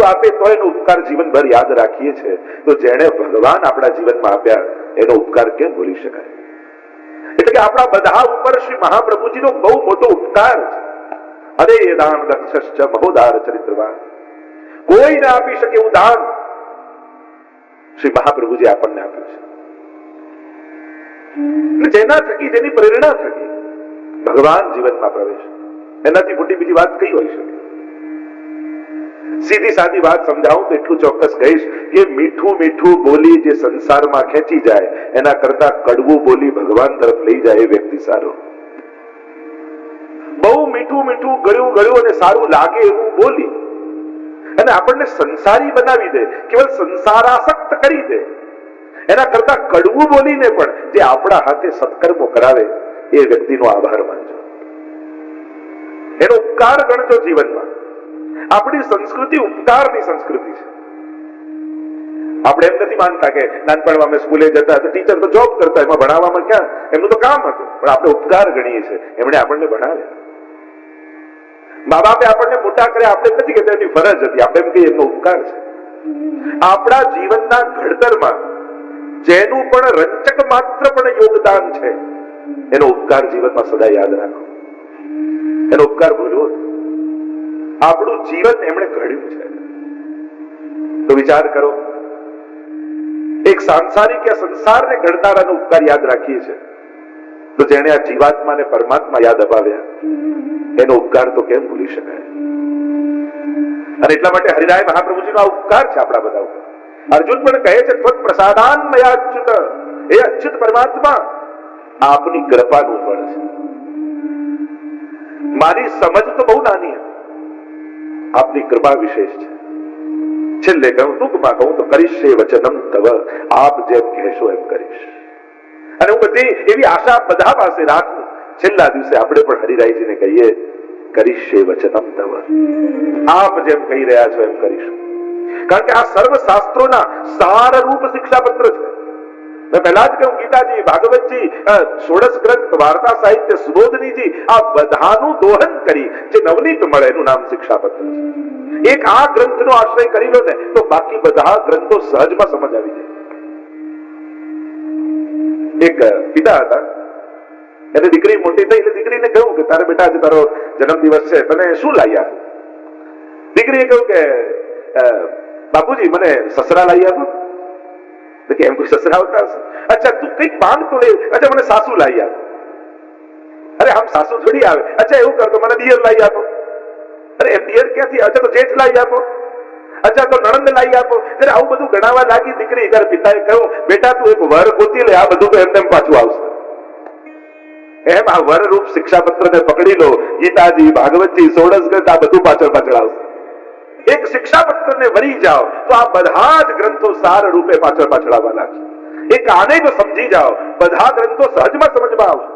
આપે તો એનો ઉપકાર જીવનભર યાદ રાખીએ છીએ, તો જેણે ભગવાન આપણા જીવનમાં આપ્યા એનો ઉપકાર કેમ ભૂલી શકાય? એટલે કે આપણા બધા ઉપર શ્રી મહાપ્રભુજીનો બહુ મોટો ઉપકાર છે. અરે એ દાન દક્ષશ્ચ મહોદાર ચરિત્રવાન, કોઈ ના આપી શકે એવું દાન શ્રી મહાપ્રભુજી આપણને આપ્યું છે. જેના થકી, જેની પ્રેરણા થકી ભગવાન જીવનમાં પ્રવેશ, એનાથી મોટી બીજી વાત કઈ હોઈ શકે? સીધી સાદી વાત સમજાવું તો એટલું ચોક્કસ કહીશ કે મીઠું મીઠું બોલી જે સંસારમાં ખેંચી જાય એના કરતા કડવું બોલી ભગવાન તરફ લઈ જાય એ વ્યક્તિ સારો. બહુ મીઠું મીઠું ગળ્યું ગળ્યું અને સારું લાગે એવું બોલી અને આપણને સંસારી બનાવી દે, કેવલ સંસારાસક્ત કરી દે, એના કરતા કડવું બોલીને પણ જે આપણા હાથે સત્કર્મો કરાવે એ વ્યક્તિનો આભાર માનજો, એનો ઉપકાર ગણજો જીવનમાં. આપણી સંસ્કૃતિ ઉપકારની સંસ્કૃતિ છે. આપણે એમ નથી માનતા કે નાનપણમાં અમે સ્કૂલે જતા તો ટીચર તો જોબ કરતા, એમાં ભણાવવામાં ક્યાં, એમનું તો કામ હતું, પણ આપણે ઉપકાર ગણીએ છીએ. એમણે આપણને ભણાવ્યા, મા બાપે આપણને મોટા કર્યા, આપણે નથી કહેતા એમની ફરજ હતી, આપણે એમ કહીએ એમનો ઉપકાર છે. આપણા જીવનના ઘડતરમાં જેનું પણ રંચક માત્ર પણ યોગદાન છે એનો ઉપકાર જીવનમાં સદા યાદ રાખો. એનો ઉપકાર ભૂલવો, આપણું જીવન એમણે ઘડ્યું છે. તો વિચાર કરો, એક સાંસારિક સંસારને ઘડનારાનો ઉપકાર યાદ રાખીએ છીએ, તો જેને આ જીવાત્માને પરમાત્મા યાદ અપાવ્યા એનો ઉપકાર તો કેમ ભૂલી શકાય? અને એટલા માટે હરિરાય મહાપ્રભુજીનો આ ઉપકાર છે આપણા બધા ઉપર. અર્જુન પણ કહે છે, ત્વત્ પ્રસાદાન મયા અચ્યુત, હે અચ્યુત પરમાત્મા, આપની કૃપાનું ફળ છે. મારી સમજ તો બહુ નાની છે, આપની કૃપા વિશેષ છે. છેલ્લે કહું, ટૂંકમાં કહું તો કરીશ વચનમ તવ, આપ જેમ કહેશો એમ કરીશ. અને હું બધી એવી આશા બધા પાસે રાખું, છેલ્લા દિવસે આપણે પણ હરિરાયજીને કહીએ, કરીશ વચનમ તવ, આપ જેમ કહી રહ્યા છો એમ કરીશું. કારણ કે આ સર્વ શાસ્ત્રોના સારરૂપ શિક્ષાપત્ર છે. મેં પહેલા જ કહ્યું, ગીતાજી, ભાગવતજી, ષોડશ ગ્રંથ, વાર્તા સાહિત્ય, સુબોધનીજી, આ બધાનું દોહન કરી જે નવનીત મળે એનું નામ શિક્ષાપત્ર છે. એક આ ગ્રંથનો આશ્રય કરી લો ને તો બાકી બધા ગ્રંથો સહજમાં સમજ આવી જાય. એક પિતા હતા, એને દીકરી મોટી થઈ એટલે દીકરીને કહ્યું કે તારે બેટા આજે તારો જન્મદિવસ છે, તને શું લાવી આપું? દીકરીએ કહ્યું કે બાપુજી મને સસરા લાવી આપો. કે એમ કોઈ સસરા હોતા હશે? અચ્છા તું કઈક માંગ તો લે. અચ્છા મને સાસુ લાવી આપો. અરે આમ સાસુ થોડી આવે. અચ્છા એવું કરતો મને દિયર લાવી આપો. અરે એમ દિયર ક્યાંથી? અચ્છા તો જેઠ લાવી આપો. અચ્છા તો નણંદ લાવી આપો. ત્યારે આવું બધું ગણાવા લાગી દીકરી. ત્યારે પિતાએ કહ્યું, બેટા તું એક વર ગોતી લે, આ બધું તો એમને પાછું આવશે. એમ આ વરરૂપ શિક્ષાપત્રને પકડી લો, ગીતાજી, ભાગવતજી, ષોડશ ગ્રંથ, આ બધું પાછળ પાછળ આવશે. એક શિક્ષાપત્રને વરી જાઓ તો આ બધા જ ગ્રંથો સાર રૂપે પાછળ પાછળ આવવા લાગશે. એક આને જો સમજી જાઓ, બધા ગ્રંથો સહજમાં સમજમાં આવશે.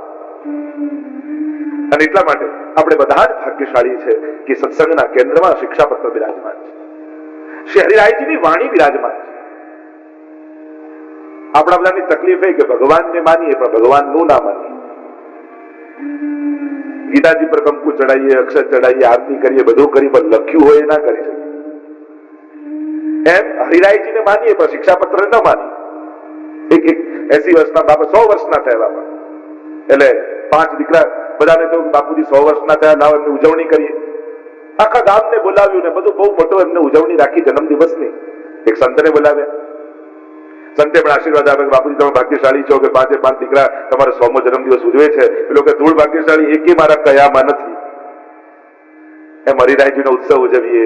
અને એટલા માટે આપણે બધા જ ભાગ્યશાળી છે કે સત્સંગના કેન્દ્રમાં શિક્ષાપત્ર બિરાજમાન છે, શ્રી હરિરાયજીની વાણી બિરાજમાન છે. આપણા બધાની તકલીફ એ કે ભગવાનને માનીએ પણ ભગવાનનું ના માનીએ. ગીતાજી પર કંકુ ચડાવીએ, અક્ષર ચડાવીએ, આરતી કરીએ, બધું કરી, પણ લખ્યું હોય એ ના કરી શકીએ. એમ હરિરાયજીને માનીએ પણ શિક્ષાપત્ર ન માનીએ. એક 80 વર્ષના બાપા 100 વર્ષના થયા બાપા, એટલે 5 દીકરા, બધાને તો બાપુજી 100 વર્ષના થયા, લાવ એમની ઉજવણી કરીએ. આખા ગામને બોલાવ્યું ને બધું બહુ મોટો એમને ઉજવણી રાખી જન્મદિવસની. એક સંતને બોલાવ્યા. સંતે પણ આશીર્વાદ આપે, બાપુજી તમે ભાગ્યશાળી છો કે 5 દીકરા તમારો 100મો જન્મદિવસ ઉજવે છે. પેલો કે ધૂળ ભાગ્યશાળી એકે મારા કયામાં નથી. એમ હરિરાયજીનો ઉત્સવ ઉજવીએ,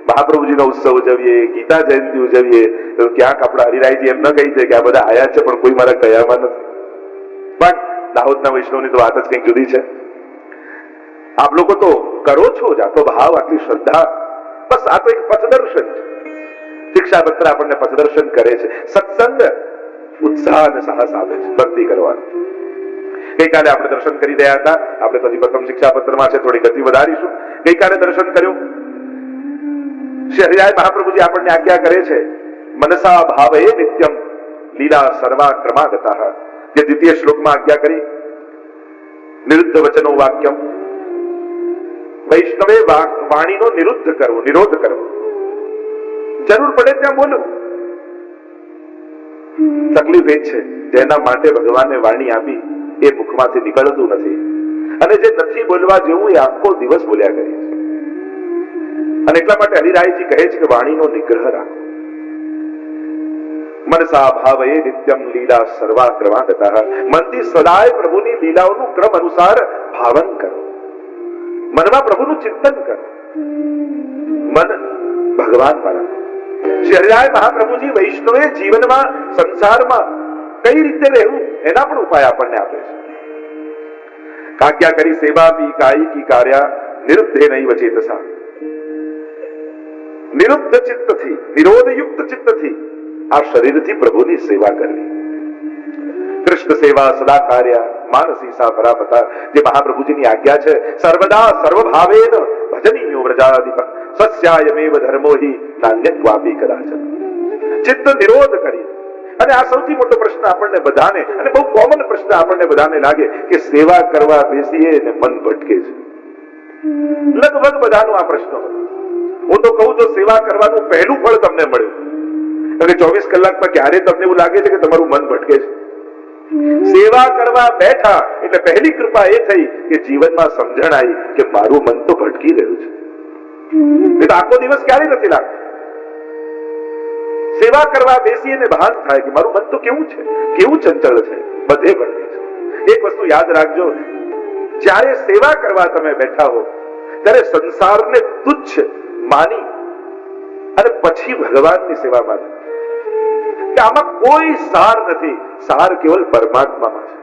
મહાપ્રભુજીનો ઉત્સવ ઉજવીએ, ગીતા જયંતિ ઉજવીએ, તો ક્યાંક આપણા હરિરાયજી એમ ન કહી દે કે આ બધા આયા છે પણ કોઈ મારા કયામાં નથી. પણ દાહોદના વૈષ્ણવની તો વાત જ કંઈક જુદી છે. આપ લોકો તો કરો છો જ, આટલો ભાવ, આટલી શ્રદ્ધા, બસ આ તો એક પથદર્શન છે. શિક્ષાપત્ર આપણને પથદર્શન કરે છે. સત્સંગ ઉત્સાહ અને સાહસ આપે છે ભક્તિ કરવાનું. ગઈકાલે આપણે દર્શન કરી રહ્યા હતા, આપણે તો હજી પ્રથમ શિક્ષાપત્રમાં છે, થોડી ગતિ વધારીશું. ગઈકાલે દર્શન કર્યું. શ્રી હરિરાય મહાપ્રભુજી આપણને આજ્ઞા કરે છે, મનસા ભાવે નિત્યમ લીલા સર્વા ક્રમાગતઃ. જે દ્વિતીય શ્લોકમાં આજ્ઞા કરી, નિરુદ્ધ વચનો વાક્યમ, વૈષ્ણવે વાણીનો નિરુદ્ધ કરવો, નિરોધ કરવો. જરૂર પડે ત્યાં બોલો. તકલીફ એ છે જેના માટે ભગવાને વાણી આપી એ મુખમાંથી નીકળતું નથી, અને જે નથી બોલવા જેવું એ આખો દિવસ બોલ્યા કરે છે. અને એટલા માટે હરિરાયજી કહે છે કે વાણીનો નિગ્રહ રાખો. મનસા ભાવયે નિત્યમ લીલા સર્વા ક્રમાંગતઃ. મનથી સદાય પ્રભુની લીલાઓનું ક્રમ અનુસાર ભાવન કરો. મનમાં પ્રભુનું ચિંતન કરો. મન ભગવાન વાળા. શ્રી હરિરાય મહાપ્રભુજી વૈષ્ણવે જીવનમાં સંસારમાં કઈ રીતે રહેવું એના પણ ઉપાય આપણને આપે છે. કાક્યા કરી સેવા બી કાઈ કી કાર્યા નિરુદ્ધે નૈવ ચેતસા. નિરુદ્ધ ચિત્તથી, નિરોધયુક્ત ચિત્તથી આ શરીરથી પ્રભુની સેવા કરવી. કૃષ્ણ સેવા સદા કાર્ય માનસી સા પરાપતા. જે મહાપ્રભુજીની આજ્ઞા છે, સર્વદા સર્વભાવેન ભજનીયો વ્રજાધિપ સસ્યાયમેવ ધર્મો હિ નાન્યત્વાપી કદાચન. ચિત્ત નિરોધ કરી. અને આ સૌથી મોટો પ્રશ્ન આપણને બધાને, અને બહુ કોમન પ્રશ્ન આપણને બધાને લાગે કે સેવા કરવા બેસીએ ને મન ભટકે છે. લગભગ બધાનો આ પ્રશ્ન હતો. હું તો કહું તો સેવા કરવાનું પહેલું ફળ તમને મળ્યું. અને 24 કલાકમાં ક્યારે તમને એવું લાગે છે કે તમારું મન ભટકે છે? સેવા કરવા બેઠા એટલે પહેલી કૃપા એ થઈ કે જીવનમાં સમજણ આવી કે મારું મન તો ભટકી રહ્યું છે. એ તો આખો દિવસ ક્યારે નથી લાગતો. સેવા કરવા બેસીએ ને ભાન થાય કે મારું મન તો કેવું છે, કેવું ચંચળ છે, બધે ભટકે છે. એક વસ્તુ યાદ રાખજો, જ્યારે સેવા કરવા તમે બેઠા હો ત્યારે સંસારને તુચ્છ માની અને પછી ભગવાનની સેવામાં કે આમાં કોઈ સાર નથી. સાર કેવલ પરમાત્મામાં છે.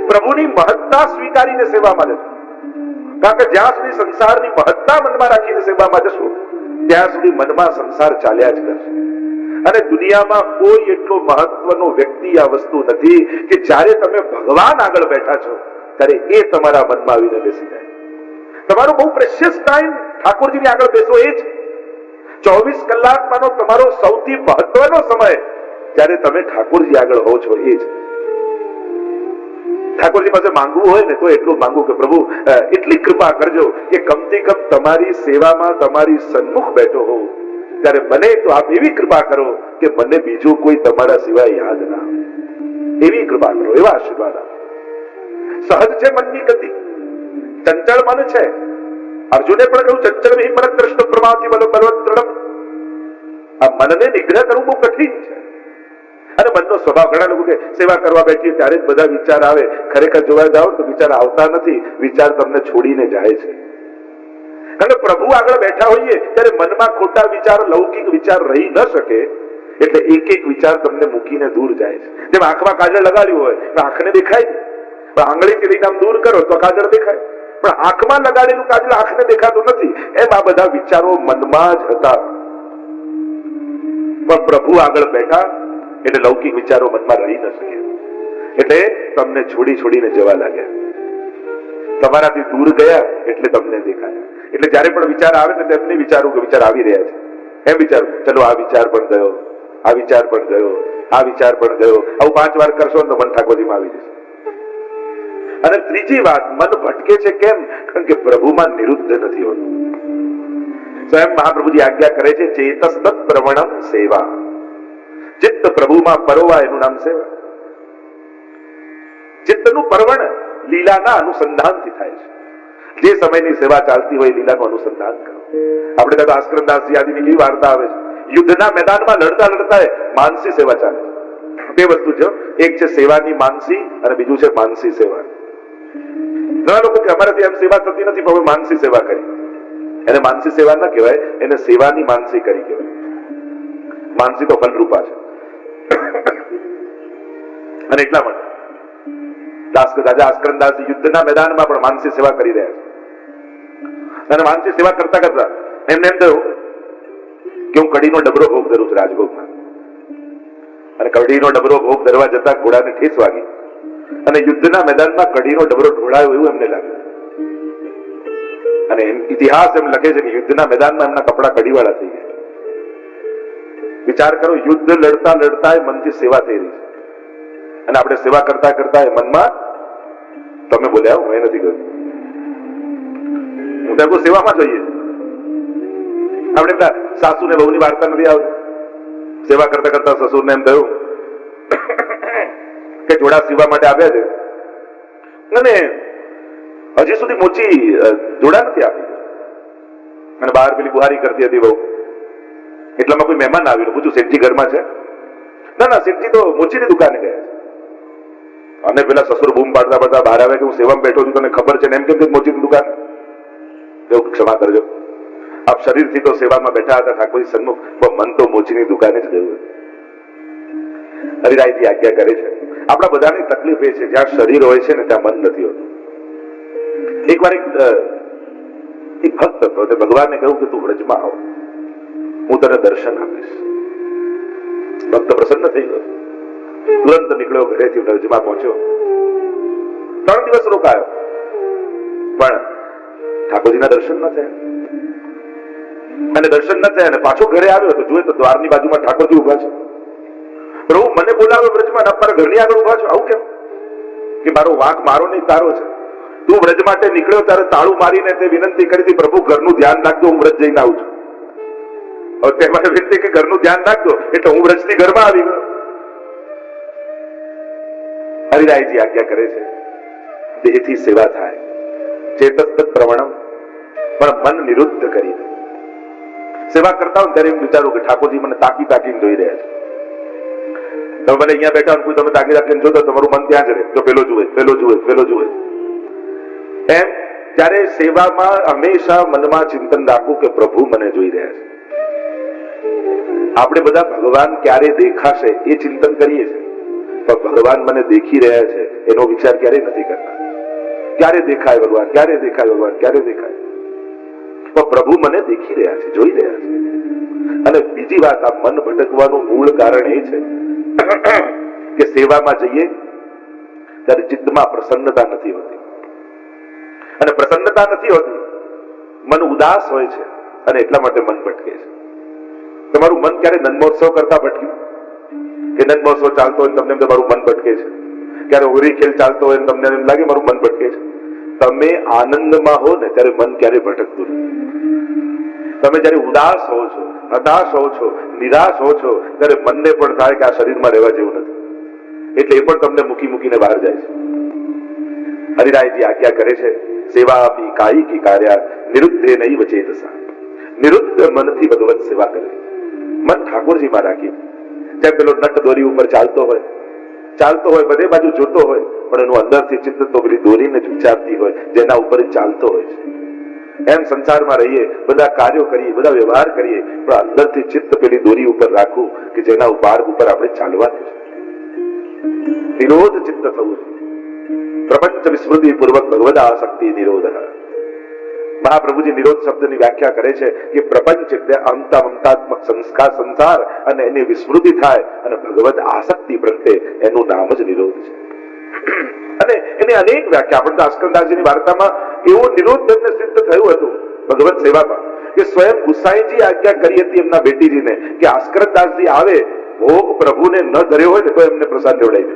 પ્રભુની મહત્તા સ્વીકારીને સેવામાં જશો. કારણ કે જ્યાં સુધી સંસારની મહત્તા મનમાં રાખીને સેવામાં જશો ત્યાં સુધી મનમાં સંસાર ચાલ્યા જ કરશે. અને દુનિયામાં કોઈ એટલો મહત્વનો વ્યક્તિ આ વસ્તુ નથી કે જ્યારે તમે ભગવાન આગળ બેઠા છો ત્યારે એ તમારા મનમાં આવીને બેસી જાય. તમારો બહુ પ્રેશિયસ ટાઈમ ઠાકોરજીની આગળ બેસો એ જ 24 કલાકમાંનો તમારો સૌથી મહત્વનો સમય જ્યારે તમે ઠાકોરજી આગળ હો છો એ જ. ઠાકોરજી પાસે માંગવું હોય ને તો એટલું માંગવું કે પ્રભુ એટલી કૃપા કરજો કે કમથી કમ તમારી સેવામાં તમારી સન્મુખ બેઠો હોઉં ત્યારે બને તો આપ એવી કૃપા કરો કે મને બીજું કોઈ તમારા સિવાય યાદ ના આવે. એવી કૃપા કરો, એવા આશીર્વાદ આપો. સહજ છે મનની ગતિ, ચંચળ મન છે. અર્જુને પણ કહ્યું ચંચળ વિહિ મન કૃષ્ણ પ્રમાથી બલવત્તરમ. આ મનને નિગ્રહ કરવું બહુ કઠિન છે. અને મનનો સ્વભાવ, ઘણા લોકો કે સેવા કરવા બેઠીએ ત્યારે જ બધા વિચાર આવે. ખરેખર જોવા જાઓ તો વિચાર આવતા નથી, વિચાર તમને છોડીને જાય છે. અને પ્રભુ આગળ બેઠા હોઈએ ત્યારે મનમાં ખોટા વિચાર, લૌકિક વિચાર રહી ન શકે એટલે એક એક વિચાર તમને મૂકીને દૂર જાય છે. જેમ આંખમાં કાજળ લગાડ્યું હોય આંખને દેખાય નહીં, પણ આંગળીથી લઈને આમ દૂર કરો તો કાજળ દેખાય. પણ આંખમાં લગાડેલું કાજળ આંખને દેખાતું નથી. એમ આ બધા વિચારો મનમાં જ હતા. પણ પ્રભુ આગળ બેઠા એટલે લૌકિક વિચારો મનમાં રહી ન શકે એટલે તમને છોડી છોડીને જવા લાગ્યા. તમારાથી દૂર ગયા એટલે તમને દેખાયા. એટલે જયારે પણ વિચાર આવે ને તેમને વિચારું કે વિચાર આવી રહ્યા છે, એમ વિચારું ચલો આ વિચાર પણ ગયો, આ વિચાર પણ ગયો, આ વિચાર પણ ગયો. આવું 5 વાર કરશો ને તો મન ઠાકોરજીમાં આવી જશે. અને ત્રીજી વાત, મન ભટકે છે કેમ? કારણ કે પ્રભુમાં નિરુદ્ધ નથી હોતું. સ્વયં મહાપ્રભુજી આજ્ઞા કરે છે ચેતસ્તત પ્રવણમ સેવા. ચિત્ત પ્રભુમાં પરોવા એનું નામ સેવા. ચિત્તનું પરવણ લીલાના અનુસંધાનથી થાય છે. જે સમયની સેવા ચાલતી હોય લીલાનું અનુસંધાન કરો. આપણે કદાચ આસ્કરદાસજી આદિની કેવી વાર્તા આવે છે, યુદ્ધના મેદાનમાં લડતા લડતા માનસી સેવા ચાલે છે. બે વસ્તુ છે, એક છે સેવાની માનસી અને બીજું છે માનસી સેવા. ઘણા લોકો કે અમારાથી એમ સેવા થતી નથી પણ માનસી સેવા કરી. એને માનસી સેવા ના કહેવાય, એને સેવાની માનસી કરી કહેવાય. માનસી તો ફલરૂપા છે. અને એટલા માટે આસ્કરદાસજી યુદ્ધના મેદાનમાં પણ માનસી સેવા કરી રહ્યા છે. અને માનસી સેવા કરતા કરતા એમને એમ થયું કે હું કઢીનો ડબરો ભોગ ધરું છું રાજભોગમાં. અને કઢીનો ડબરો ભોગ ધરવા જતા ઘોડાને ઠેસ વાગી અને યુદ્ધના મેદાનમાં કઢીનો ડબરો ઢોળાયો એવું એમને લાગ્યું. અને ઇતિહાસ એમ લખે છે કે યુદ્ધના મેદાનમાં એમના કપડા કઢીવાળા થઈ ગયા. વિચાર કરો, યુદ્ધ લડતા લડતા મનથી સેવા થઈ રહી છે. અને આપણે સેવા કરતા કરતા મનમાં તમે બોલ્યા હું નથી કર્યું, હું તો સેવામાં જોઈએ. આપણે પેલા સાસુ ને બહુની વાર્તા નથી આવતી? સેવા કરતા કરતા સસુરને એમ થયું કે જોડા સીવવા માટે આવ્યા છે અને હજી સુધી મોચી જોડા નથી આપી, અને બહાર પેલી બુહારી કરતી હતી બહુ. એટલામાં કોઈ મહેમાન આવ્યું, પૂછ્યું શેઠજી ઘરમાં છે? ના ના, શેઠજી તો મોચીની દુકાને ગયા છે. અને પેલા સસુર બૂમ પાડતા પાડતા બહાર આવે કે હું સેવામાં બેઠો છું, તને ખબર છે ને એમ કેમ મોચીની દુકાન? એવું ક્ષમા કરજો, આપ શરીરથી તો સેવામાં બેઠા હતા ઠાકોરજી સન્મુખ, પણ મન તો મોચીની દુકાને જ ગયું. હરિરાયજી આજ્ઞા કરે છે. આપણા બધાની તકલીફ એ છે, જ્યાં શરીર હોય છે ને ત્યાં મન નથી હોતું. એકવાર એક ભક્ત હતો, તે ભગવાનને કહ્યું કે તું વ્રજમાં આવ, હું તને દર્શન આપીશ. ભક્ત પ્રસન્ન થઈ ગયો, તુરંત નીકળ્યો ઘરેથી, વ્રજમાં પહોંચ્યો. 3 દિવસ રોકાયો, પણ ઠાકોરજીના દર્શન ન થયા. અને દર્શન ન થયા અને પાછો ઘરે આવ્યો તો જોયે તો દ્વારની બાજુમાં ઠાકોરજી ઉભા છે. પ્રભુ મને બોલાવે વ્રજમાં, મારા ઘરની આગળ ઉભા છો, આવું કેમ? કે મારો વાંક મારો નહીં તારો છે. તું વ્રજ માટે નીકળ્યો ત્યારે તાળું મારીને તે વિનંતી કરી હતી, પ્રભુ ઘરનું ધ્યાન રાખજો, હું વ્રજ જઈને આવું છું. હવે તે મને વિનંતી કે ઘરનું ધ્યાન રાખજો, એટલે હું વ્રજથી ઘરમાં આવી ગયો. હરિરાયજી આજ્ઞા કરે છે, દેહથી સેવા થાય, ચેતસ્તત પ્રવણમ, પણ મન નિરુદ્ધ કરી દે. સેવા કરતા હોય ત્યારે એમ વિચારું કે ઠાકોરજી મને તાકી તાકીને જોઈ રહ્યા છે. તમે મને અહીંયા બેઠા કોઈ તમે તાકી તાકીને જોતો, તમારું મન ત્યાં જ રહે, તો પેલો જુએ, પેલો જુએ, પેલો જુએ. એમ ત્યારે સેવામાં હંમેશા મનમાં ચિંતન રાખવું કે પ્રભુ મને જોઈ રહ્યા છે. આપણે બધા ભગવાન ક્યારે દેખાશે એ ચિંતન કરીએ છીએ, પણ ભગવાન મને દેખી રહ્યા છે એનો વિચાર ક્યારેય નથી કરતા. ક્યારે દેખાય ભગવાન, ક્યારે દેખાય ભગવાન, ક્યારે દેખાય? પણ પ્રભુ મને દેખી રહ્યા છે, જોઈ રહ્યા છે. અને બીજી વાત, આ મન ભટકવાનું મૂળ કારણ એ છે કે સેવામાં જઈએ ત્યારે ચિત્તમાં પ્રસન્નતા નથી હોતી, અને પ્રસન્નતા નથી હોતી, મન ઉદાસ હોય છે, અને એટલા માટે મન ભટકે છે. તમારું મન ક્યારે નંદમહોત્સવ કરતા ભટક્યું? કે નંદમહોત્સવ ચાલતો હોય તમને તમારું મન ભટકે છે? ક્યારે હોળી ખેલ ચાલતો હોય તમને એમ લાગે મારું મન ભટકે છે? તમે આનંદમાં હો ને ત્યારે મન ક્યારે ભટકતું નથી. તમે જયારે ઉદાસ હો છો, હતાશ હો છો, નિરાશ હો છો, ત્યારે મનને પણ થાય કે આ શરીરમાં રહેવા જેવું નથી, એટલે એ પણ તમને મૂકી મૂકીને બહાર જાય છે. હરિરાયજી આજ્ઞા કરે છે, સેવા આપી કાયી કી કાર્ય નિરુદ્ધે નહીં વચેતસા. નિરુદ્ધ મનથી ભગવત સેવા કરવી, મન ઠાકોરજીમાં રાખી. જેમ પેલો નટ દોરી ઉપર ચાલતો હોય, બધે બાજુ જોતો હોય, પણ એનું અંદરથી ચિત્ત તો પેલી દોરીને જ વિચારતી હોય, જેના ઉપર ચાલતો હોય છે. એમ સંસારમાં રહીએ, બધા કાર્યો કરીએ, બધા વ્યવહાર કરીએ, પણ અંદરથી ચિત્ત પેલી દોરી ઉપર રાખવું કે જેના માર્ગ ઉપર આપણે ચાલવાનું છે. નિરોધ ચિત્ત થવું છે. પ્રપંચ વિસ્મૃતિ પૂર્વક ભગવદ આસક્તિ નિરોધ. મહાપ્રભુજી નિરોધ શબ્દની વ્યાખ્યા કરે છે કે પ્રપંચ એટલે અમતા મમતાત્મક સંસાર અને એની વિસ્મૃતિ થાય, અને ભગવદ આસક્તિ પ્રત્યે એનું નામ જ નિરોધ છે. અને એની અનેક વ્યાખ્યા આપણને આસ્કંદાસજીની વાર્તામાં એવો નિરોધ તેમને સિદ્ધ થયું હતું ભગવત સેવામાં કે સ્વયં ગુસાઈજી આજ્ઞા કરી હતી એમના બેટીજીને કે આસ્કંદાસજી આવે, ભોગ પ્રભુને ન ધર્યો હોય ને તો એમને પ્રસાદ લેવડાવી દે,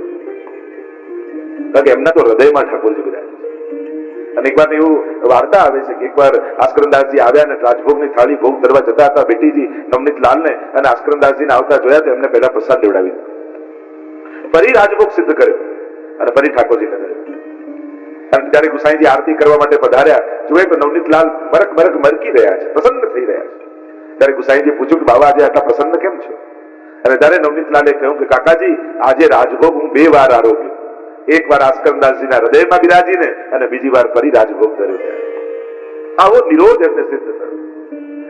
કારણ કે એમના તો હૃદયમાં ઠાકોરજી બિરાજે છે. અને એકવાર એવું વાર્તા આવે છે કે એકવાર આસ્કંદાસજી આવ્યા અને રાજભોગની થાળી ભોગ ધરવા જતા હતા બેટીજી નવનીત લાલને, અને આસ્કંદાસજીને આવતા જોયા તો એમને પહેલા પ્રસાદ લેવડાવી દીધો. ફરી રાજભોગ સિદ્ધ કર્યો અને ફરી ઠાકોરજીને ધર્યો. અને ત્યારે ગુસાઈજી આરતી કરવા માટે પધાર્યા, જોયે તો નવનીત લાલ મરક મરક મરકી રહ્યા છે, પ્રસન્ન થઈ રહ્યા છે. ત્યારે ગુસાઈજી પૂછ્યું કે બાબા આજે આટલા પ્રસન્ન કેમ છો? અને ત્યારે નવનીત લાલે કહ્યું કે કાકાજી આજે રાજભોગ હું 2 વાર આરોગ્યો, એક વાર આસ્કંદાસજીના હૃદયમાં બિરાજીને અને બીજી વાર ફરી રાજભોગ ધર્યો. આવો નિરોધ એમને સિદ્ધ થયો.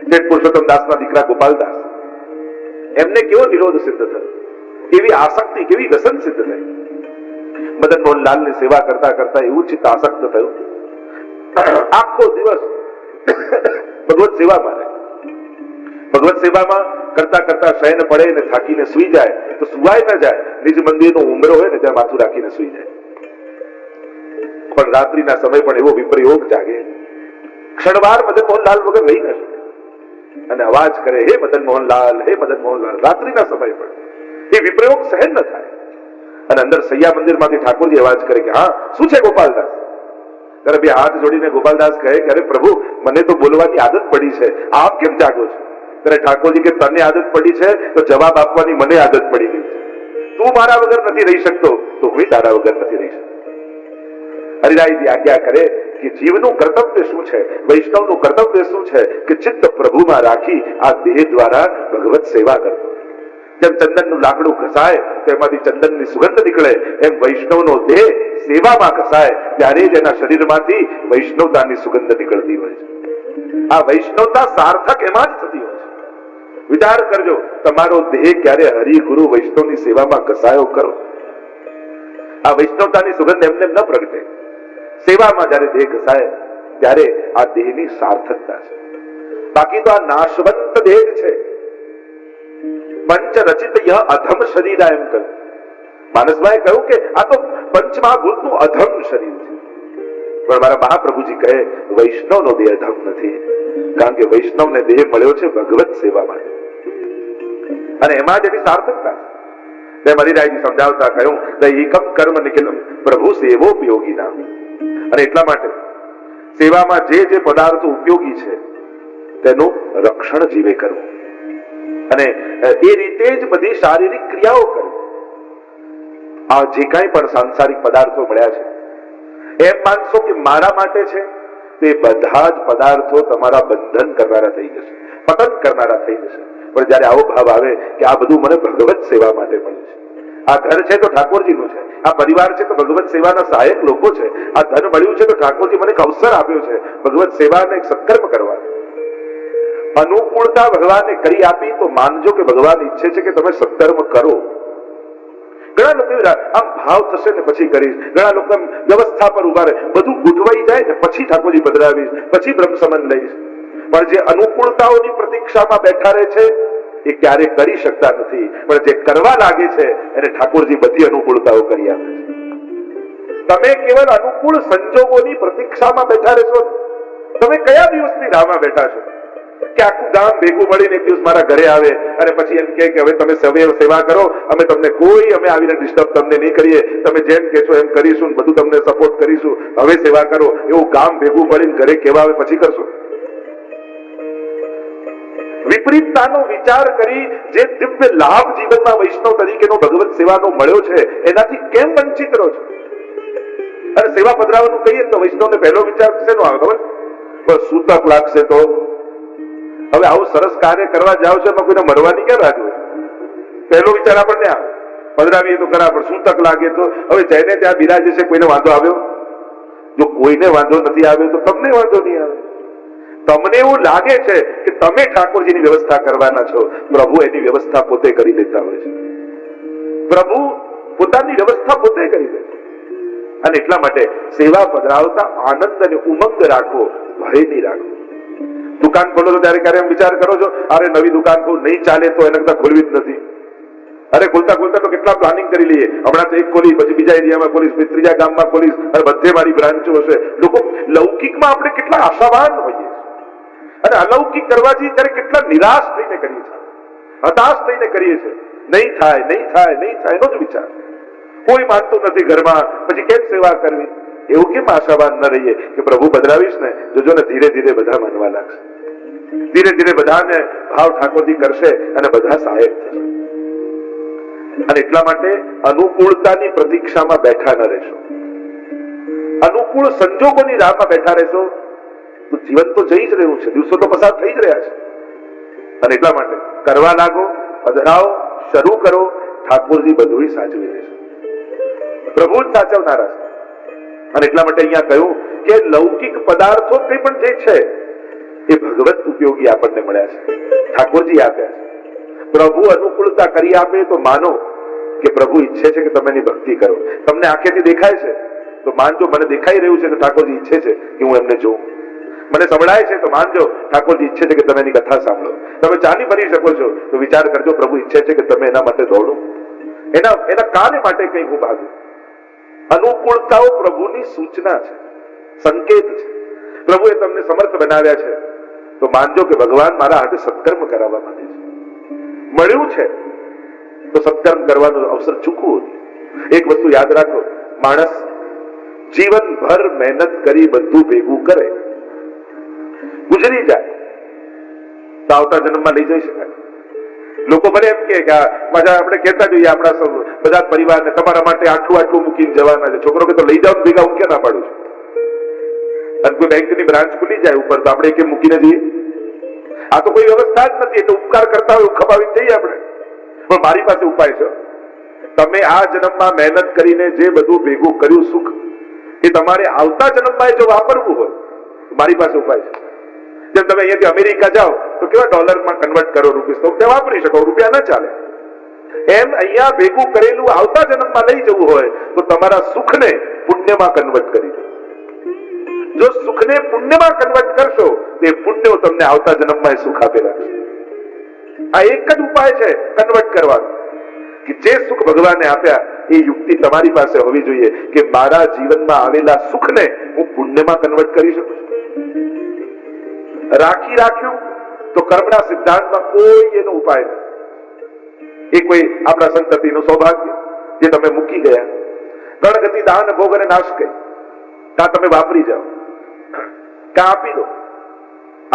શેઠ પુરુષોત્તમ દાસના દીકરા ગોપાલદાસ, એમને કેવો નિરોધ સિદ્ધ થયો, કેવી આસક્તિ, કેવી વ્યસન સિદ્ધ થઈ. મદન મોહનલાલ ની સેવા કરતા કરતા એવું ચિત્ત આસક્ત થયું, આખો દિવસ ભગવત સેવામાં રહે. ભગવત સેવામાં કરતા કરતા શયન પડે ને થાકીને સુઈ જાય તો સુવાય ન જાય, નિજ મંદિરનો ઉંબરો હોય ને ત્યાં માથું રાખીને સુઈ જાય. પણ રાત્રિના સમય પણ એવો વિપ્રયોગ જાગે, ક્ષણવાર મદન મોહનલાલ વગર રહી ન શકે, અને અવાજ કરે, હે મદન મોહનલાલ, હે મદન મોહનલાલ. રાત્રિના સમય પણ એ વિપ્રયોગ સહેન ન થાય. અને અંદર સૈયા મંદિરમાંથી ઠાકોરજી અવાજ કરે કે હા શું છે ગોપાલદાસ? ત્યારે 2 હાથ જોડીને ગોપાલદાસ કહે કે અરે પ્રભુ, મને તો બોલવાની આદત પડી છે, આપ કેમ જાગો છો? ત્યારે ઠાકોરજી કે તને આદત પડી છે તો જવાબ આપવાની મને આદત પડી ગઈ છે. તું મારા વગર નથી રહી શકતો તો હું તારા વગર નથી રહી શકતો. હરિરાયજી આજ્ઞા કરે કે જીવનું કર્તવ્ય શું છે, વૈષ્ણવનું કર્તવ્ય શું છે કે ચિત્ત પ્રભુમાં રાખી આ દેહ દ્વારા ભગવત સેવા કરતો. જેમ ચંદનનું લાકડું ઘસાય તો એમાંથી ચંદનની સુગંધ નીકળે, એમ વૈષ્ણવનો દેહ સેવામાં ઘસાય ત્યારે જ એના શરીરમાંથી વૈષ્ણવતાની સુગંધ નીકળતી હોય છે. આ વૈષ્ણવતા સાર્થક એમાં જ થતી હોય છે. વિચાર કરજો, તમારો દેહ ક્યારે હરિ ગુરુ વૈષ્ણવની સેવામાં ઘસાયો કરો. આ વૈષ્ણવતાની સુગંધ એમને ન પ્રગટે. સેવામાં જ્યારે દેહ ઘસાય ત્યારે આ દેહની સાર્થકતા છે. બાકી તો આ નાશવંત દેહ છે. પંચ રચિત યહ અધમ શરીર એમ કહ્યું. માનસભાઈએ કહ્યું કે આ તો પંચમહાભૂતનું અધમ શરીર છે. પણ મારા મહાપ્રભુજી કહે વૈષ્ણવનો દેહ અધમ નથી, કારણ કે વૈષ્ણવને દેહ મળ્યો છે ભગવત સેવા માટે અને એમાં જ એની સાર્થકતા છે. તેમ હરિરાયજી સમજાવતા કહ્યું દૈહિકમ કર્મ નિખિલમ પ્રભુ સેવોપયોગી નામ. અને એટલા માટે સેવામાં જે પદાર્થો ઉપયોગી છે તેનું રક્ષણ જીવે કરવું અને એ રીતે જ બધી શારીરિક ક્રિયાઓ કરવી. આ જે કાંઈ પણ સાંસારિક પદાર્થો મળ્યા છે એમ માનશો કે મારા માટે છે, તે બધા જ પદાર્થો તમારા બંધન કરનારા થઈ જશે, પતન કરનારા થઈ જશે. પણ જયારે આવો ભાવ આવે કે આ બધું મને ભગવત સેવા માટે મળ્યું છે, આ ઘર છે તો ઠાકોરજીનું છે, આ પરિવાર છે તો ભગવત સેવાના સહાયક લોકો છે, આ ધન મળ્યું છે તો ઠાકોરજી મને એક અવસર આપ્યો છે ભગવત સેવાને એક સત્કર્મ કરવાનો. અનુકૂળતા ભગવાને કરી આપી તો માનજો કે ભગવાન ઈચ્છે છે કે તમે સત્કર્મ કરો. ઘણા લોકો આમ ભાવ થશે ને પછી કરીશ, ઘણા લોકો વ્યવસ્થા પર ઉભા રહે, બધું ગોઠવાઈ જાય ને પછી ઠાકોરજી પધરાવીશ, પછી બ્રહ્મ સંબંધ લઈશ. પણ જે અનુકૂળતાઓની પ્રતીક્ષામાં બેઠા રહે છે એ ક્યારે કરી શકતા નથી, પણ જે કરવા લાગે છે એને ઠાકોરજી બધી અનુકૂળતાઓ કરી આપે છે. તમે કેવળ અનુકૂળ સંજોગોની પ્રતીક્ષામાં બેઠા રહેશો. તમે કયા દિવસની રાહમાં બેઠા છો કે આખું ગામ ભેગું મળીને એક દિવસ મારા ઘરે આવે અને પછી એમ કે હવે તમે સેવા કરો, અમે તમને કોઈ અમે આવીને ડિસ્ટર્બ તમને નહીં કરીએ, તમે જેમ કહેશો એમ કરીશું, બધું તમને સપોર્ટ કરીશું, હવે સેવા કરો, એવું ગામ ભેગું મળીને ઘરે કહેવા આવે પછી કરશો? વિપરીતતાનો વિચાર કરી જે દિવ્ય લાભ જીવનમાં વૈષ્ણવ તરીકેનો ભગવત સેવાનો મળ્યો છે એનાથી કેમ વંચિત રહો છો? અને સેવા પધરાવવાનું કહીએ તો વૈષ્ણવને પહેલો વિચાર શેનો આવે ખબર? બસ સૂતક લાગશે તો. હવે આવું સરસ કાર્ય કરવા જાવ છો એમાં કોઈને મરવાની ક્યાં રાહ હોય? પહેલો વિચાર આપણને આવે પધરાવીએ તો ખરા, પણ સૂતક લાગે તો. હવે જઈને ત્યાં બિરાજે છે, કોઈને વાંધો આવ્યો? જો કોઈને વાંધો નથી આવ્યો તો તમને વાંધો નહીં આવે. તમને એવું લાગે છે કે તમે ઠાકોરજીની વ્યવસ્થા કરવાના છો, પ્રભુ એની વ્યવસ્થા પોતે કરી દેતા હોય છે. પ્રભુ પોતાની વ્યવસ્થા પોતે કરી દે છે. અને એટલા માટે સેવા પધરાવતા આનંદ અને ઉમંગ રાખો, ભય નહીં રાખો. દુકાન ખોલો તો ત્યારે ક્યારે એમ વિચાર કરો છો અરે નવી દુકાન નહીં ચાલે તો એના કરતા ખોલવી જ નથી? અરે ખોલતા તો કેટલા પ્લાનિંગ કરી લઈએ, હમણાં તો એક ખોલી, પછી બીજા એરિયામાં ખોલીશ, પછી ત્રીજા ગામમાં ખોલીશ, અને બધે મારી બ્રાન્ચો હશે. લોકો લૌકિકમાં આપણે કેટલા આશાવાન હોઈએ અને અલૌકિક કરવાથી ત્યારે કેટલા નિરાશ થઈને કરીએ છીએ, હતાશ થઈને કરીએ છીએ. નહીં થાય એનો જ વિચાર. કોઈ માનતું નથી ઘરમાં, પછી કેમ સેવા કરવી? એવું કેમ આશાવાન ન રહીએ કે પ્રભુ પધરાવીશ ને જોજો ને ધીરે ધીરે બધા માનવા લાગશે, ધીરે ધીરે બધાને ભાવ ઠાકોરજી કરશે અને બધા સહાયક થશે. અને એટલા માટે અનુકૂળતાની પ્રતીક્ષામાં બેઠા ન રહેશો, અનુકૂળ સંજોગોની રાહમાં બેઠા રહેશો તો જીવન તો જઈ જ રહ્યું છે, દિવસો તો પસાર થઈ જ રહ્યા છે. અને એટલા માટે કરવા લાગો, પધરાવો, શરૂ કરો, ઠાકોરજી બધું સાચવી લેશે, પ્રભુ જ સાચવનારા છે. અને એટલા માટે અહીંયા કહ્યું કે લૌકિક પદાર્થો કંઈ પણ જે છે એ ભગવત ઉપયોગી આપણને મળ્યા છે, ઠાકોરજી આપ્યા છે. પ્રભુ અનુકૂળતા કરી આપે તો માનો કે પ્રભુ ઈચ્છે છે કે તમે એની ભક્તિ કરો. તમને આંખેથી દેખાય છે તો માનજો મને દેખાઈ રહ્યું છે તો ઠાકોરજી ઈચ્છે છે કે હું એમને જોઉં. મને સંભળાય છે તો માનજો ઠાકોરજી ઈચ્છે છે કે તમે એની કથા સાંભળો. તમે ચાલી ફરી શકો છો તો વિચાર કરજો પ્રભુ ઈચ્છે છે કે તમે એના માટે દોડો, એના કાને માટે કંઈક હું ભાગું. અનુકૂળતાઓ પ્રભુની સૂચના છે, સંકેત છે. પ્રભુએ તમને સમર્થ બનાવ્યા છે તો માનજો કે ભગવાન મારા હાથે સત્કર્મ કરાવવા માંગે છે. મળ્યું છે તો સત્કર્મ કરવાનો અવસર ચૂકવો નહીં. એક વસ્તુ યાદ રાખો, માણસ જીવનભર મહેનત કરી બધું ભેગું કરે, ગુજરી જાય, તો આવતા જન્મમાં લઈ જઈ શકાય. લોકો ભલે એમ કે પાછા આપણે કહેતા જોઈએ આપણા બધા પરિવારને તમારા માટે આટલું આટલું મૂકીને જવાના છે. છોકરો કે તો લઈ જાઓ ભેગા હું ક્યાં ના પાડું છું. અને કોઈ બેંકની બ્રાન્ચ ખુલી જાય ઉપર તો આપણે કેમ મૂકીને જઈએ? આ તો કોઈ વ્યવસ્થા જ નથી. એટલે ઉપકાર કરતા હોય ખપાવી જઈએ આપણે. પણ મારી પાસે ઉપાય છે. તમે આ જન્મમાં મહેનત કરીને જે બધું ભેગું કર્યું સુખ, એ તમારે આવતા જન્મમાં જો વાપરવું હોય તો મારી પાસે ઉપાય છે. જેમ તમે અહીંયાથી અમેરિકા જાઓ તો કેવા ડોલરમાં કન્વર્ટ કરો રૂપીસ, તો ત્યાં વાપરી શકો, રૂપિયા ના ચાલે. એમ અહીંયા ભેગું કરેલું આવતા જન્મમાં લઈ જવું હોય તો તમારા સુખને પુણ્યમાં કન્વર્ટ કરી દો. જો સુખને પુણ્યમાં કન્વર્ટ કરશો તો એ પુણ્ય તમને આવતા જન્મમાં સુખ આપેલા છે. આ એક જ ઉપાય છે કન્વર્ટ કરવાનો, કે જે સુખ ભગવાને આપ્યા એ યુક્તિ તમારી પાસે હોવી જોઈએ કે મારા જીવનમાં આવેલા સુખને હું પુણ્યમાં કન્વર્ટ કરી શકું. રાખ્યું તો કર્મના સિદ્ધાંતમાં કોઈ એનો ઉપાય નથી. એ કોઈ આપણા સંતતિનું સૌભાગ્ય જે તમે મૂકી ગયા. ગણગતિ દાન ભોગ અને નાશ કરી કાં તમે વાપરી જાઓ કાં આપી દો.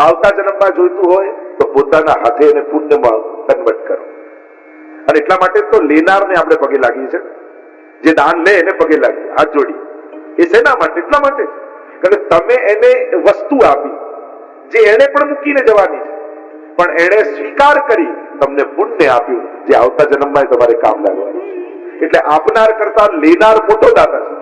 આવતા જન્મમાં જોઈતું હોય તો પોતાના હાથે એને પુણ્યમાં કન્વર્ટ કરો. અને એટલા માટે તો લેનારને આપણે પગે લાગીએ છીએ. જે દાન લે એને પગે લાગીએ, હાથ જોડી. એ શેના માટે? એટલા માટે કારણ કે તમે એને વસ્તુ આપી જે એને પણ મૂકીને જવાની છે, પણ એને સ્વીકાર કરી તમને પુણ્ય આપ્યું જે આવતા જન્મમાં તમારે કામ લાગવાનું છે. એટલે આપનાર કરતા લેનાર મોટો દાતા છે.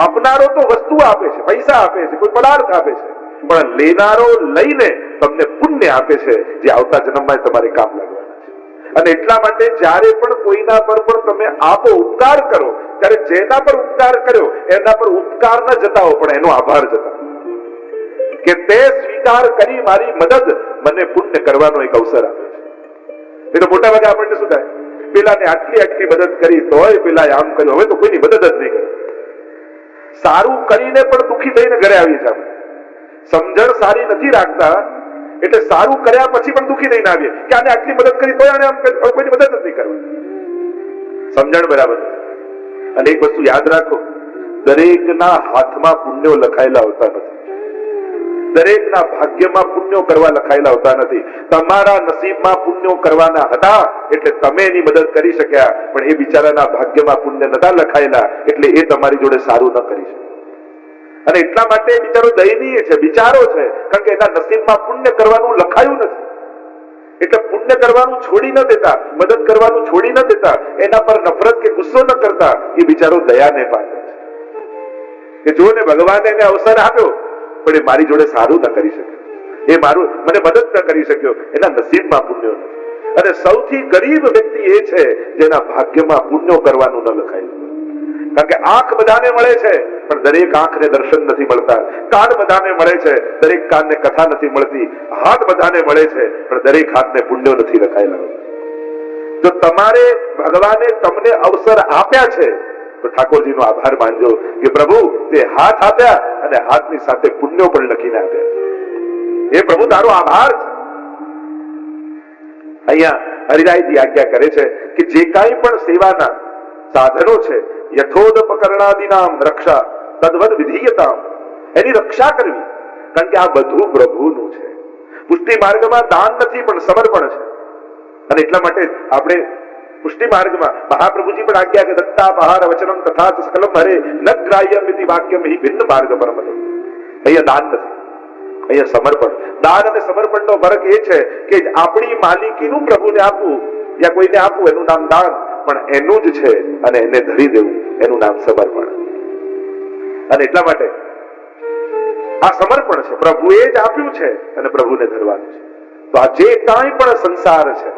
આપનારો તો વસ્તુ આપે છે, પૈસા આપે છે, કોઈ પદાર્થ આપે છે, પણ લેનારો લઈને તમને પુણ્ય આપે છે જે આવતા જન્મમાં તમારે કામ લાગવાના છે. અને એટલા માટે જ્યારે પણ કોઈના પર પણ તમે આપો, ઉપકાર કરો, ત્યારે જેના પર ઉપકાર કર્યો એના પર ઉપકાર ન જતાવો પણ એનો આભાર જતાવો કે તે સ્વીકાર કરી મારી મદદ મને પુણ્ય કરવાનો એક અવસર આપે છે. એ તો મોટા ભાગે આપણને શું થાય, પેલાને આટલી મદદ કરી તોય પેલા આમ કર્યું, હવે તો કોઈની મદદ જ નહીં કરે. સારું કરીને પણ દુઃખી થઈને ઘરે આવીએ છીએ આપણે. સમજણ સારી નથી રાખતા એટલે સારું કર્યા પછી પણ દુઃખી થઈને આવીએ કે આને આટલી મદદ કરી તોય આને આમ કોઈની મદદ જ નહીં કરવાની. સમજણ બરાબર. અને એક વસ્તુ યાદ રાખો, દરેકના હાથમાં પુણ્યો લખાયેલા હોતા નથી. દરેકના ભાગ્યમાં પુણ્યો કરવા લખાયેલા હોતા નથી. તમારા નસીબમાં પુણ્યો કરવાના હતા એટલે તમે એની મદદ કરી શક્યા, પણ એ બિચારાના ભાગ્યમાં પુણ્ય નતા લખાયેલા એટલે એ તમારી જોડે સારું ન કરી શકે. અને એટલા માટે બિચારો દયનીય છે, બિચારો છે, કારણ કે એના નસીબમાં પુણ્ય કરવાનું લખાયું નથી. એટલે પુણ્ય કરવાનું છોડી ન દેતા, મદદ કરવાનું છોડી ન દેતા, એના પર નફરત કે ગુસ્સો ન કરતા, એ બિચારો દયાને પામે છે કે જો ને ભગવાને એને અવસર આપ્યો પણ એ મારી જોડે સારું ન કરી શક્યો, એ મારું મને મદદ ન કરી શક્યો, એના નસીબમાં પુણ્યો નથી. અને સૌથી ગરીબ વ્યક્તિ એ છે જેના ભાગ્યમાં પુણ્યો કરવાનું ન લખાયેલું. કારણ કે આંખ બધાને મળે છે પણ દરેક આંખને દર્શન નથી મળતા. કાન બધાને મળે છે, દરેક કાનને કથા નથી મળતી. હાથ બધાને મળે છે પણ દરેક હાથને પુણ્યો નથી લખાયેલા. જો તમારે ભગવાને તમને અવસર આપ્યા છે તો ઠાકોરજીનો આભાર માનજો કે પ્રભુ તે હાથ આપ્યા અને હાથની સાથે પુણ્યો પણ લખીને આપ્યા. એ પ્રભુ તારો આભાર છે. અહીંયા હરિરાયજી આજ્ઞા કરે છે કે જે કાંઈ પણ સેવાના સાધનો છે, યથોદપકરણાદિનામ રક્ષા તદ્વદ વિધીયતામ, એની રક્ષા કરવી. કારણ કે આ બધું પ્રભુનું છે. પુષ્ટિ માર્ગમાં દાન નથી પણ સમર્પણ છે. અને એટલા માટે આપણે પુષ્ટિ માર્ગમાં મહાપ્રભુજી પણ આજ્ઞા કે દત્તાપહાર વચનમ તથા સકલમ હરે ન ગ્રાહ્યમ ઇતિ વાક્યમ હિ ભિન્ન માર્ગ પરમત. અહીંયા દાન નથી, અહીંયા સમર્પણ. દાન અને સમર્પણનો ફરક એ છે કે આપણી માલિકીનું પ્રભુને આપવું યા કોઈને આપવું એનું નામ દાન, પણ એનું જ છે અને એને ધરી દેવું એનું નામ સમર્પણ. અને એટલા માટે આ સમર્પણ છે, પ્રભુએ જ આપ્યું છે અને પ્રભુને ધરવાનું છે. તો આ જે કાંઈ પણ સંસાર છે,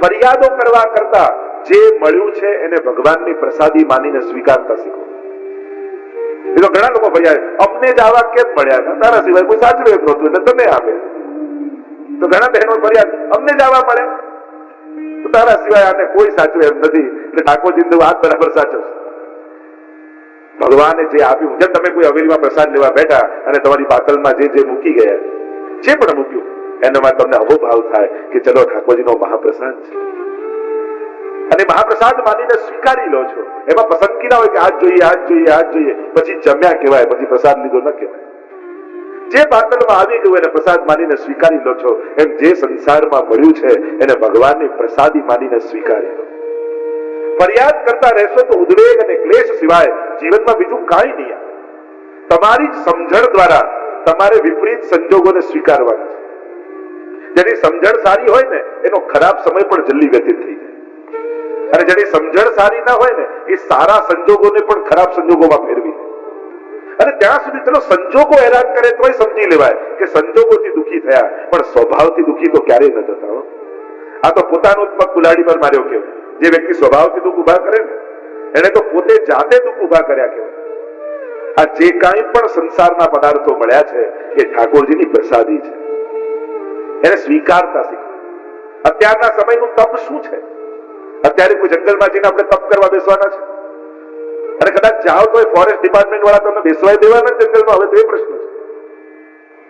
ફરિયાદો કરવા કરતા જે મળ્યું છે એને ભગવાનની પ્રસાદી માનીને સ્વીકારતા શીખો. એ તો ઘણા લોકો ફરિયાદ, અમને જ આવા કેમ મળ્યા, તારા સિવાય કોઈ સાચવે એમ નહોતું એટલે તમે આપ્યા. તો ઘણા બહેનો ફરિયાદ, અમને જ આવા મળ્યા તો તારા સિવાય આને કોઈ સાચવે એમ નથી એટલે ઠાકોરજી વાત બરાબર સાચવશે. ભગવાને જે આપ્યું, જેમ તમે કોઈ હવેલીમાં પ્રસાદ લેવા બેઠા અને તમારી પાતળમાં જે મૂકી ગયા, જે પણ મૂક્યું એનામાં તમને અવો ભાવ થાય કે ચલો ઠાકોરજીનો મહાપ્રસાદ છે અને મહાપ્રસાદ માનીને સ્વીકારી લો છો. એમાં પસંદગી ના હોય કે આજ જોઈએ આજ જોઈએ આજ જોઈએ, પછી જમ્યા કહેવાય, પછી પ્રસાદ લીધો ન કહેવાય. જે પાતળમાં આવી ગયું એને પ્રસાદ માનીને સ્વીકારી લો છો, એમ જે સંસારમાં મળ્યું છે એને ભગવાનની પ્રસાદી માનીને સ્વીકારી લો. ફરિયાદ કરતા રહેશો તો ઉદ્વેગ અને ક્લેશ સિવાય જીવનમાં બીજું કાંઈ નહીં આવે. તમારી જ સમજણ દ્વારા તમારે વિપરીત સંજોગોને સ્વીકારવાના છે. જેની સમજણ સારી હોય ને એનો ખરાબ સમય પણ જલ્દી વ્યતીત થઈ જાય, અને જેની સમજણ સારી ના હોય ને એ સારા સંજોગોને પણ ખરાબ સંજોગોમાં ફેરવી દે. અને ત્યાં સુધી ચલો સંજોગો હેરાન કરે તોય સમજી લેવાય કે સંજોગોથી દુઃખી થયા, પણ સ્વભાવથી દુઃખી તો ક્યારેય ન થતા હો. આ તો પોતાનો જ પગ કુલાડી પર માર્યો કેવાય. જે વ્યક્તિ સ્વભાવથી દુઃખ ઉભા કરે ને એને તો પોતે જાતે દુઃખ ઉભા કર્યા કહેવાય. આ જે કાંઈ પણ સંસારના પદાર્થો મળ્યા છે એ ઠાકોરજીની પ્રસાદી છે, એને સ્વીકારતા શીખો. અત્યારના સમયનું તપ શું છે? અત્યારે કોઈ જંગલમાં જઈને આપણે તપ કરવા બેસવાના છે? અને કદાચ જાઓ તો ફોરેસ્ટ ડિપાર્ટમેન્ટ વાળા તમને બેસવાય દેવાના જંગલમાં? હવે તો એ પ્રશ્ન છે.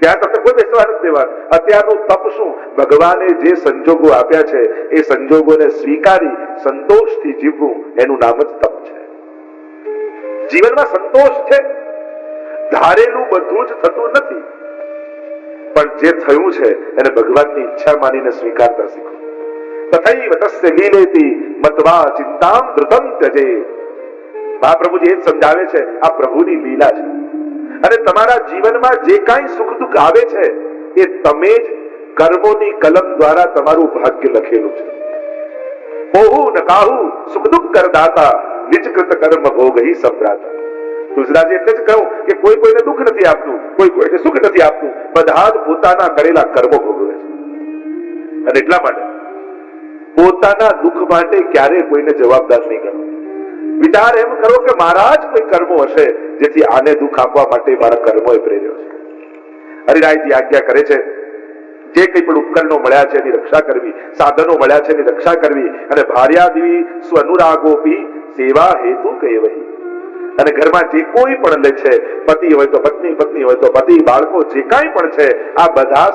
ત્યાં તમને કોઈ બેસવા નથી દેવાનું. અત્યારનું તપ શું? ભગવાને જે સંજોગો આપ્યા છે એ સંજોગોને સ્વીકારી સંતોષથી જીવવું, એનું નામ જ તપ છે. જીવનમાં સંતોષ છે. ધારેલું બધું જ થતું નથી, પણ જે થયું છે એને ભગવાનની ઈચ્છા માનીને સ્વીકારતા શીખો. તથૈવ તસ્ય લીલેતિ મત્વા ચિંતામ ધૃતમ ત્યજે. મહાપ્રભુજી એ જ સમજાવે છે, આ પ્રભુની લીલા છે. અને તમારા જીવનમાં જે કાંઈ સુખ દુઃખ આવે છે એ તમે જ કર્મોની કલમ દ્વારા તમારું ભાગ્ય લખેલું છે. ઓહુ ન કાહુ સુખ દુઃખ કરદાતા નિજકૃત કર્મ ભોગહી સંભ્રાતા. તુલસીદાસજી એટલે જ કહું કે કોઈ કોઈને દુઃખ નથી આપતું, કોઈ કોઈને સુખ નથી આપતું, બધા જ પોતાના કરેલા કર્મો ભોગવે છે. અને એટલા માટે પોતાના દુઃખ માટે ક્યારે કોઈને જવાબદાર નહીં કરો. વિચાર એમ કરો કે મારા જ કોઈ કર્મો હશે જેથી આને દુઃખ આપવા માટે મારા કર્મોએ પ્રેર્યો છે. હરિરાયજી આજ્ઞા કરે છે, જે કંઈ પણ ઉપકરણો મળ્યા છે એની રક્ષા કરવી, સાધનો મળ્યા છે એની રક્ષા કરવી, અને ભાર્યાદિવી સ્વનુરાગોપી સેવા હેતુ કહેવહી. અને ઘરમાં જે કોઈ પણ લે છે, પતિ હોય તો પત્ની, પત્ની હોય તો પતિ, બાળકો જે કાંઈ પણ છે, આ બધા